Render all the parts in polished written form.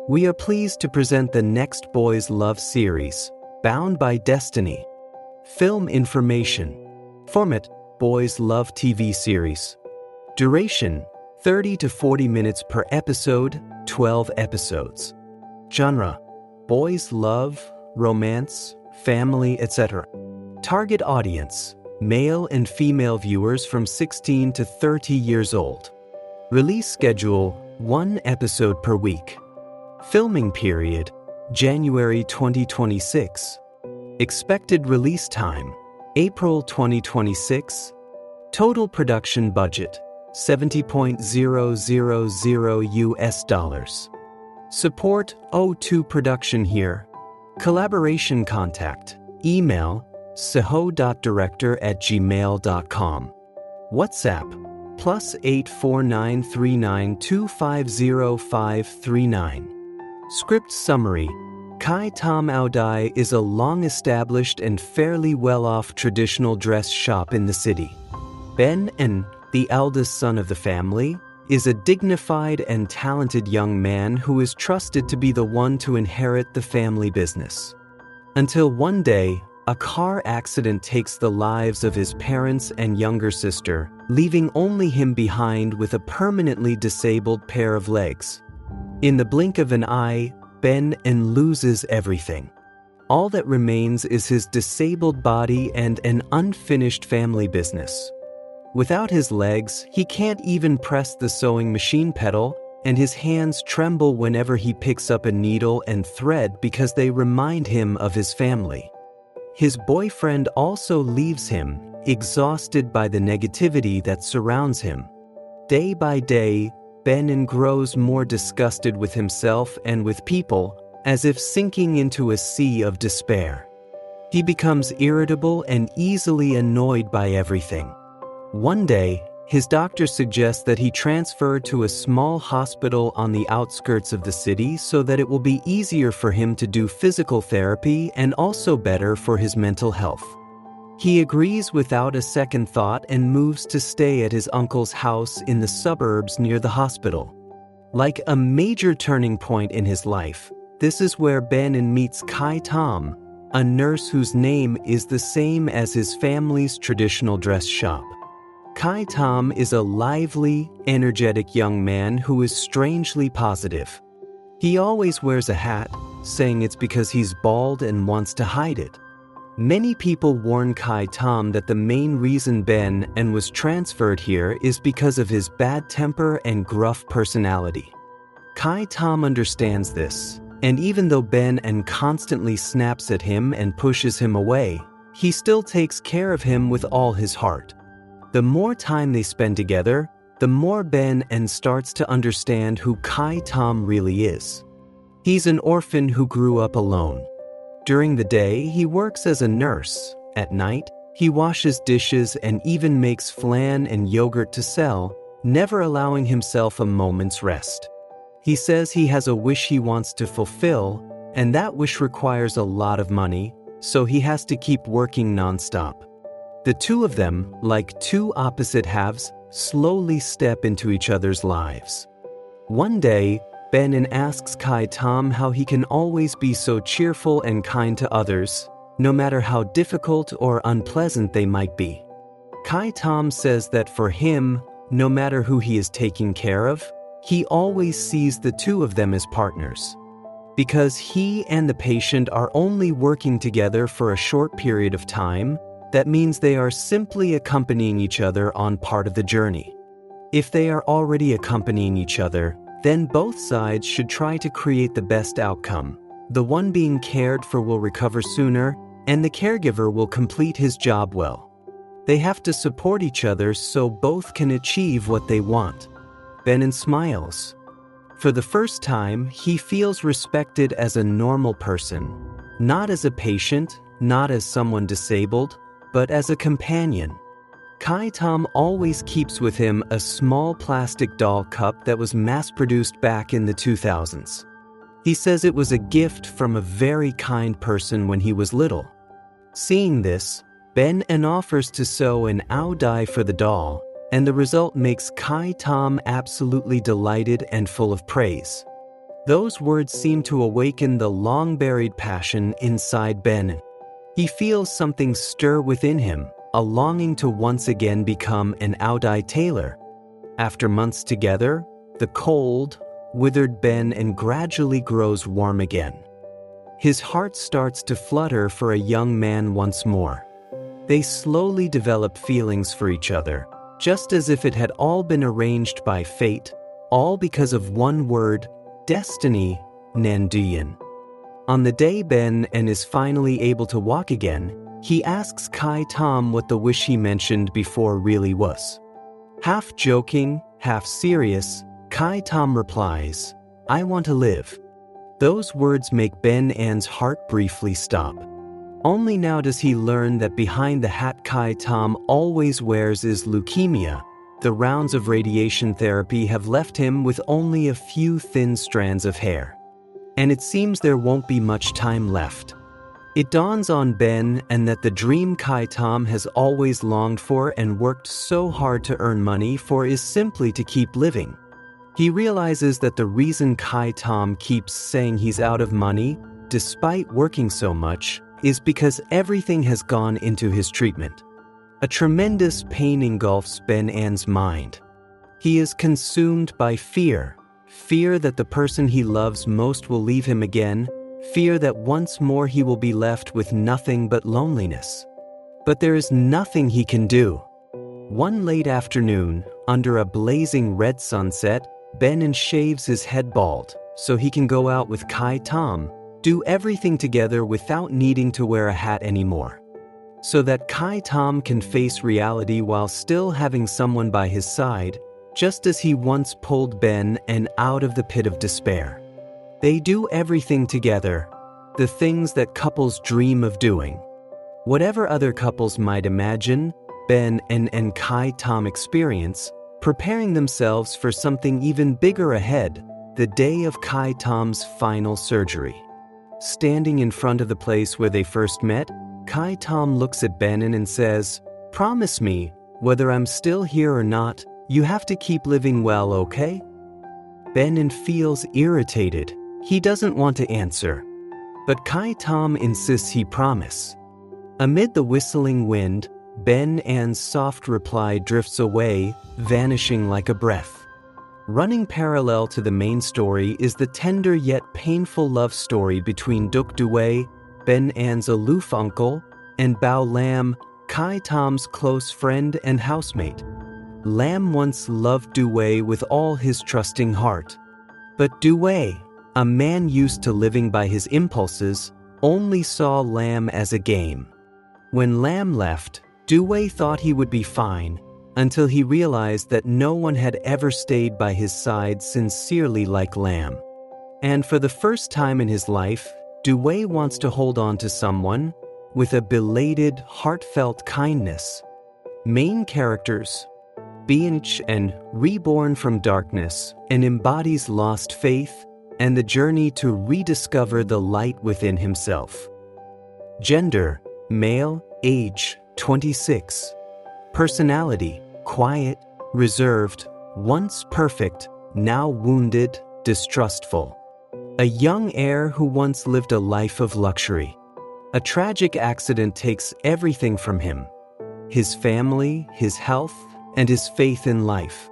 We are pleased to present the next Boys Love series, Bound by Destiny. Film information. Format: Boys Love TV series. Duration: 30 to 40 minutes per episode, 12 episodes. Genre: boys love, romance, family, etc. Target audience: male and female viewers from 16 to 30 years old. Release schedule: 1 episode per week. Filming period: January 2026. Expected release time: April 2026. Total production budget: $70,000. Support: O2 Production here. Collaboration contact: email seho.director@gmail.com. WhatsApp: +84939250539. Script summary: Kai Tom Aodai is a long-established and fairly well-off traditional dress shop in the city. Ben En, the eldest son of the family, is a dignified and talented young man who is trusted to be the one to inherit the family business. Until one day, a car accident takes the lives of his parents and younger sister, leaving only him behind with a permanently disabled pair of legs. In the blink of an eye, Ben En loses everything. All that remains is his disabled body and an unfinished family business. Without his legs, he can't even press the sewing machine pedal, and his hands tremble whenever he picks up a needle and thread because they remind him of his family. His boyfriend also leaves him, exhausted by the negativity that surrounds him. Day by day, Ben En grows more disgusted with himself and with people, as if sinking into a sea of despair. He becomes irritable and easily annoyed by everything. One day, his doctor suggests that he transfer to a small hospital on the outskirts of the city so that it will be easier for him to do physical therapy and also better for his mental health. He agrees without a second thought and moves to stay at his uncle's house in the suburbs near the hospital. Like a major turning point in his life, this is where Ben En meets Kai Tom, a nurse whose name is the same as his family's traditional dress shop. Kai Tom is a lively, energetic young man who is strangely positive. He always wears a hat, saying it's because he's bald and wants to hide it. Many people warn Kai Tom that the main reason Ben En was transferred here is because of his bad temper and gruff personality. Kai Tom understands this, and even though Ben En constantly snaps at him and pushes him away, he still takes care of him with all his heart. The more time they spend together, the more Ben En starts to understand who Kai Tom really is. He's an orphan who grew up alone. During the day, he works as a nurse. At night, he washes dishes and even makes flan and yogurt to sell, never allowing himself a moment's rest. He says he has a wish he wants to fulfill, and that wish requires a lot of money, so he has to keep working nonstop. The two of them, like two opposite halves, slowly step into each other's lives. One day, Ben En asks Kai Tom how he can always be so cheerful and kind to others, no matter how difficult or unpleasant they might be. Kai Tom says that for him, no matter who he is taking care of, he always sees the two of them as partners. Because he and the patient are only working together for a short period of time, that means they are simply accompanying each other on part of the journey. If they are already accompanying each other, then both sides should try to create the best outcome. The one being cared for will recover sooner, and the caregiver will complete his job well. They have to support each other so both can achieve what they want. Ben En smiles. For the first time, he feels respected as a normal person, not as a patient, not as someone disabled, but as a companion. Kai Tom always keeps with him a small plastic doll cup that was mass-produced back in the 2000s. He says it was a gift from a very kind person when he was little. Seeing this, Ben En offers to sew an Aodai for the doll, and the result makes Kai Tom absolutely delighted and full of praise. Those words seem to awaken the long-buried passion inside Ben. He feels something stir within him, a longing to once again become an Aodai tailor. After months together, the cold, withered Ben gradually grows warm again. His heart starts to flutter for a young man once more. They slowly develop feelings for each other, just as if it had all been arranged by fate, all because of one word, destiny, Nanduyan. On the day Ben is finally able to walk again, he asks Kai Tom what the wish he mentioned before really was. Half joking, half serious, Kai Tom replies, "I want to live." Those words make Ben-An's heart briefly stop. Only now does he learn that behind the hat Kai Tom always wears is leukemia. The rounds of radiation therapy have left him with only a few thin strands of hair. And it seems there won't be much time left. It dawns on Ben that the dream Kai Tom has always longed for and worked so hard to earn money for is simply to keep living. He realizes that the reason Kai Tom keeps saying he's out of money, despite working so much, is because everything has gone into his treatment. A tremendous pain engulfs Ben-An's mind. He is consumed by fear that the person he loves most will leave him again, fear that once more he will be left with nothing but loneliness. But there is nothing he can do. One late afternoon, under a blazing red sunset, Ben shaves his head bald so he can go out with Kai Tom, do everything together without needing to wear a hat anymore. So that Kai Tom can face reality while still having someone by his side, just as he once pulled Ben out of the pit of despair. They do everything together, the things that couples dream of doing. Whatever other couples might imagine, Ben and Kai Tom experience, preparing themselves for something even bigger ahead, the day of Kai Tom's final surgery. Standing in front of the place where they first met, Kai Tom looks at Ben and says, "Promise me, whether I'm still here or not, you have to keep living well, okay?" Ben feels irritated. He doesn't want to answer. But Kai Tom insists he promise. Amid the whistling wind, Ben-An's soft reply drifts away, vanishing like a breath. Running parallel to the main story is the tender yet painful love story between Duc Duwei, Ben-An's aloof uncle, and Bao Lam, Kai Tom's close friend and housemate. Lam once loved Duwei with all his trusting heart. But Duwei, a man used to living by his impulses, only saw Lam as a game. When Lam left, Duwei thought he would be fine, until he realized that no one had ever stayed by his side sincerely like Lam. And for the first time in his life, Duwei wants to hold on to someone with a belated, heartfelt kindness. Main characters, Bianch and reborn from darkness, and embodies lost faith and the journey to rediscover the light within himself. Gender, male, age, 26. Personality, quiet, reserved, once perfect, now wounded, distrustful. A young heir who once lived a life of luxury. A tragic accident takes everything from him: his family, his health, and his faith in life,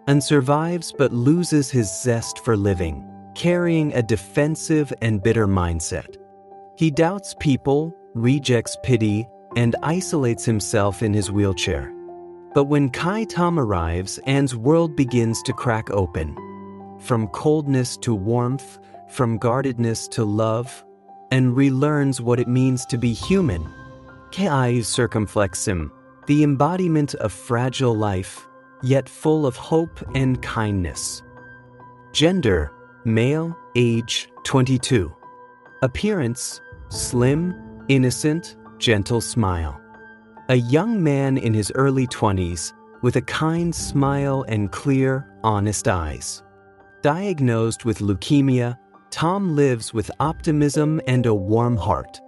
and survives but loses his zest for living, carrying a defensive and bitter mindset. He doubts people, rejects pity, and isolates himself in his wheelchair. But when Kai Tom arrives, Anne's world begins to crack open. From coldness to warmth, from guardedness to love, and relearns what it means to be human. Kai circumflexum, the embodiment of fragile life, yet full of hope and kindness. Gender, male, age, 22. Appearance, slim, innocent, gentle smile. A young man in his early 20s with a kind smile and clear, honest eyes. Diagnosed with leukemia, Tom lives with optimism and a warm heart.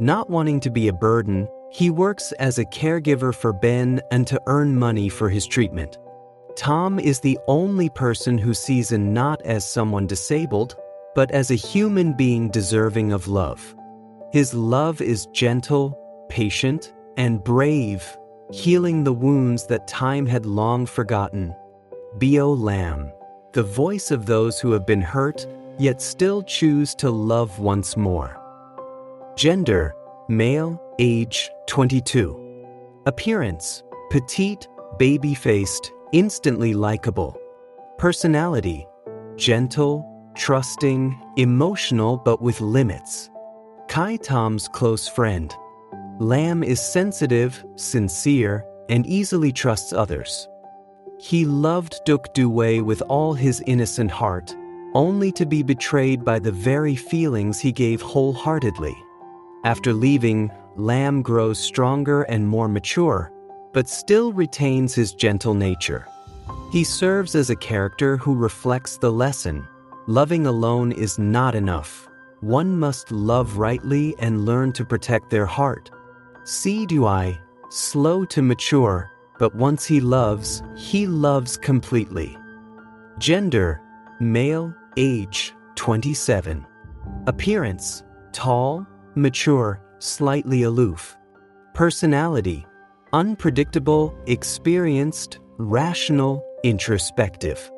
Not wanting to be a burden, he works as a caregiver for Ben and to earn money for his treatment. Tom is the only person who sees Anne not as someone disabled, but as a human being deserving of love. His love is gentle, patient, and brave, healing the wounds that time had long forgotten. Bo Lam, the voice of those who have been hurt, yet still choose to love once more. Gender, male, age 22. Appearance, petite, baby-faced, instantly likable. Personality, gentle, trusting, emotional but with limits. Kai Tom's close friend. Lam is sensitive, sincere, and easily trusts others. He loved Duk Due with all his innocent heart, only to be betrayed by the very feelings he gave wholeheartedly. After leaving, Lam grows stronger and more mature, but still retains his gentle nature. He serves as a character who reflects the lesson: loving alone is not enough. One must love rightly and learn to protect their heart. See Dui, slow to mature, but once he loves completely. Gender, male, age 27. Appearance, tall, mature, slightly aloof. Personality, unpredictable, experienced, rational, introspective.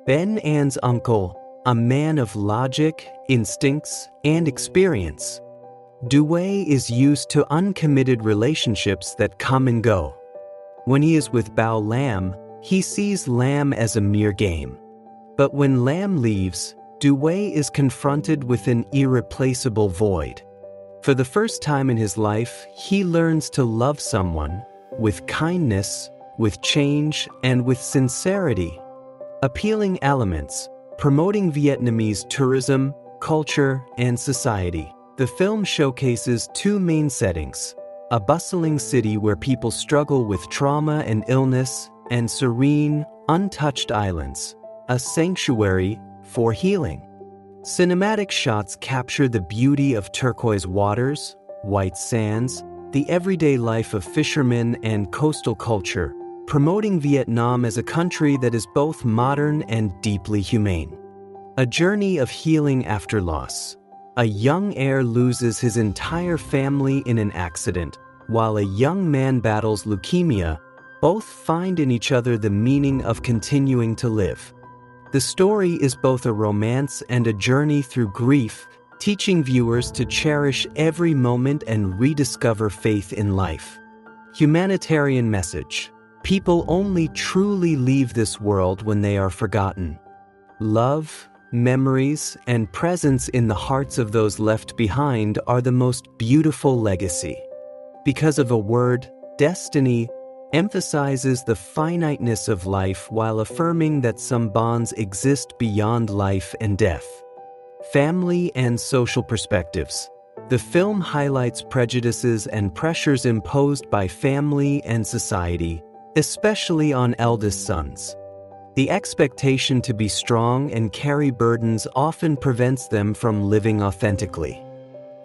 Ben Ann's uncle, a man of logic, instincts, and experience. Due is used to uncommitted relationships that come and go. When he is with Bao Lam, he sees Lam as a mere game. But when Lam leaves, Due is confronted with an irreplaceable void. For the first time in his life, he learns to love someone with kindness, with change, and with sincerity. Appealing elements, promoting Vietnamese tourism, culture, and society. The film showcases two main settings: a bustling city where people struggle with trauma and illness, and serene, untouched islands, a sanctuary for healing. Cinematic shots capture the beauty of turquoise waters, white sands, the everyday life of fishermen and coastal culture, promoting Vietnam as a country that is both modern and deeply humane. A journey of healing after loss. A young heir loses his entire family in an accident, while a young man battles leukemia. Both find in each other the meaning of continuing to live. The story is both a romance and a journey through grief, teaching viewers to cherish every moment and rediscover faith in life. Humanitarian message. People only truly leave this world when they are forgotten. Love, memories, and presence in the hearts of those left behind are the most beautiful legacy. Because of a word, destiny emphasizes the finiteness of life while affirming that some bonds exist beyond life and death. Family and social perspectives. The film highlights prejudices and pressures imposed by family and society, especially on eldest sons. The expectation to be strong and carry burdens often prevents them from living authentically.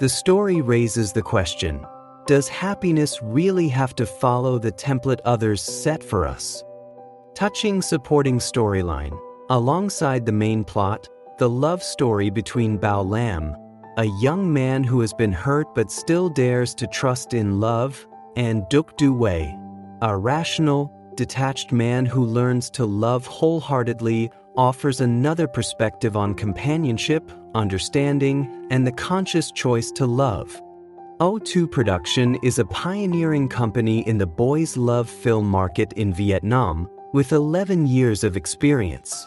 The story raises the question: does happiness really have to follow the template others set for us? Touching supporting storyline. Alongside the main plot, the love story between Bao Lam, a young man who has been hurt but still dares to trust in love, and Duk Due, a rational, detached man who learns to love wholeheartedly, offers another perspective on companionship, understanding, and the conscious choice to love. O2 Production is a pioneering company in the boys' love film market in Vietnam, with 11 years of experience.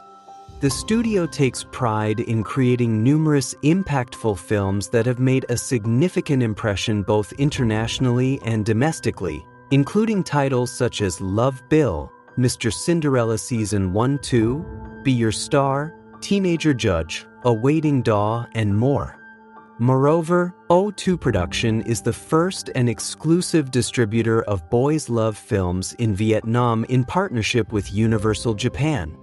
The studio takes pride in creating numerous impactful films that have made a significant impression both internationally and domestically, including titles such as Love Bill, Mr. Cinderella Season 1-2, Be Your Star, Teenager Judge, Awaiting Daw, and more. Moreover, O2 Production is the first and exclusive distributor of boys' love films in Vietnam in partnership with Universal Japan.